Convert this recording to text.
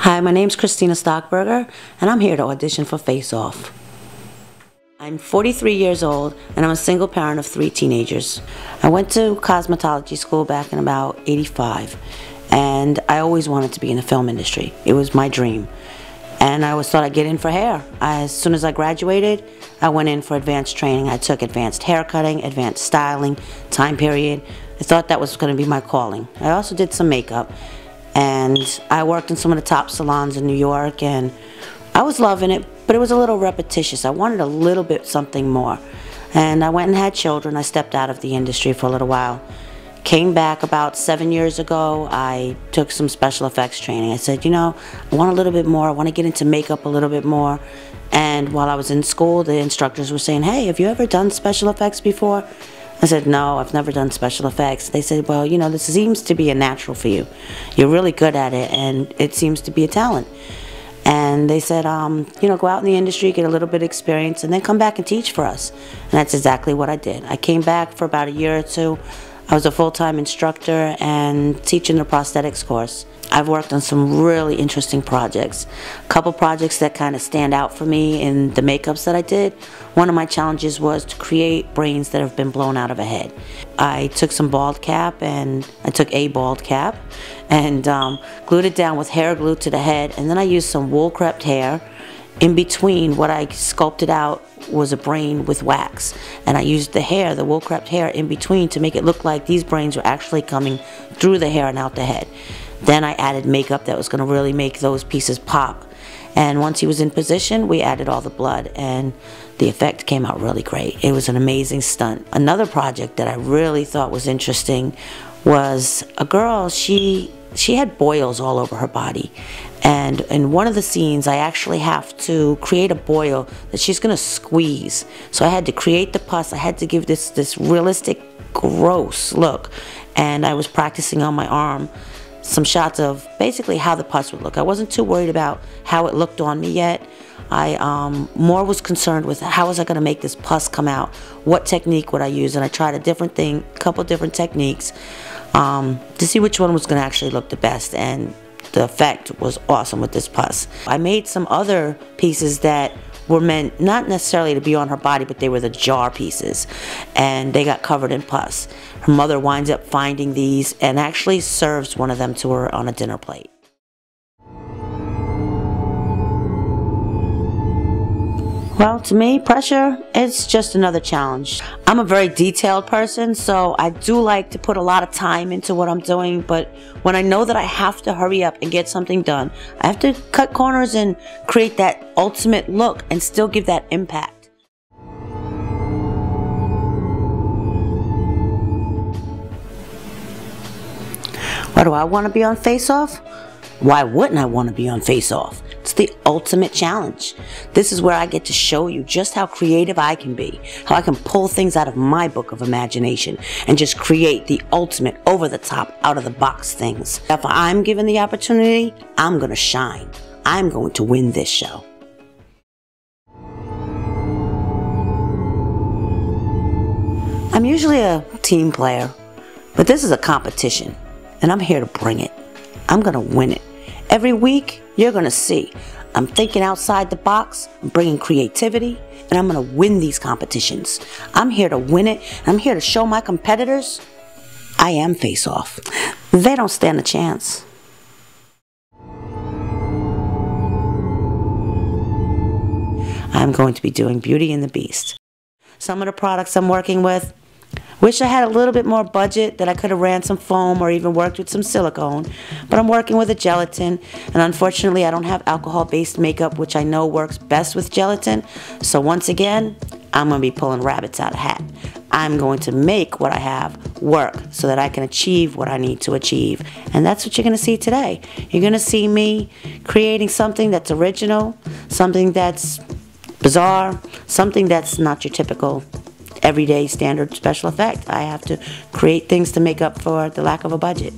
Hi, my name's Christina Stockberger, and I'm here to audition for Face Off. I'm 43 years old, and I'm a single parent of 3 teenagers. I went to cosmetology school back in about '85, and I always wanted to be in the film industry. It was my dream. And I always thought I'd get in for hair. As soon as I graduated, I went in for advanced training. I took advanced hair cutting, advanced styling, time period. I thought that was going to be my calling. I also did some makeup. And I worked in some of the top salons in New York, and I was loving it, but it was a little repetitious. I wanted a little bit something more. And I went and had children. I stepped out of the industry for a little while. Came back about 7 years ago. I took some special effects training. I said, you know, I want a little bit more. I want to get into makeup a little bit more. And while I was in school, the instructors were saying, hey, have you ever done special effects before? I said, no, I've never done special effects. They said, well, you know, this seems to be a natural for you. You're really good at it, and it seems to be a talent. And they said, you know, go out in the industry, get a little bit of experience, and then come back and teach for us. And that's exactly what I did. I came back for about a year or two. I was a full-time instructor and teaching the prosthetics course. I've worked on some really interesting projects. A couple projects that kind of stand out for me in the makeups that I did. One of my challenges was to create brains that have been blown out of a head. I took some bald cap, and I took a bald cap and glued it down with hair glued to the head, and then I used some wool crepe hair. In between, what I sculpted out was a brain with wax, and I used the hair, the wool crepe hair, in between to make it look like these brains were actually coming through the hair and out the head. Then I added makeup that was going to really make those pieces pop. And once he was in position, we added all the blood, and the effect came out really great. It was an amazing stunt. Another project that I really thought was interesting was a girl. She had boils all over her body. And in one of the scenes, I actually have to create a boil that she's going to squeeze. So I had to create the pus. I had to give this realistic, gross look. And I was practicing on my arm some shots of basically how the pus would look. I wasn't too worried about how it looked on me yet. I more was concerned with how was I going to make this pus come out? What technique would I use? And I tried a couple different techniques to see which one was going to actually look the best. And the effect was awesome with this pus. I made some other pieces that were meant not necessarily to be on her body, but they were the jar pieces, and they got covered in pus. Her mother winds up finding these and actually serves one of them to her on a dinner plate. Well, to me, pressure is just another challenge. I'm a very detailed person, so I do like to put a lot of time into what I'm doing, but when I know that I have to hurry up and get something done, I have to cut corners and create that ultimate look and still give that impact. Why do I want to be on Face Off? Why wouldn't I want to be on Face Off? It's the ultimate challenge. This is where I get to show you just how creative I can be, how I can pull things out of my book of imagination and just create the ultimate over-the-top, out-of-the-box things. If I'm given the opportunity, I'm going to shine. I'm going to win this show. I'm usually a team player, but this is a competition, and I'm here to bring it. I'm going to win it. Every week, you're going to see I'm thinking outside the box, I'm bringing creativity, and I'm going to win these competitions. I'm here to win it, and I'm here to show my competitors I am Face Off. They don't stand a chance. I'm going to be doing Beauty and the Beast. Some of the products I'm working with, wish I had a little bit more budget, that I could have ran some foam or even worked with some silicone, but I'm working with a gelatin, and unfortunately I don't have alcohol-based makeup, which I know works best with gelatin. So once again, I'm going to be pulling rabbits out of a hat. I'm going to make what I have work so that I can achieve what I need to achieve. And that's what you're going to see today. You're going to see me creating something that's original, something that's bizarre, something that's not your typical everyday standard special effect. I have to create things to make up for the lack of a budget.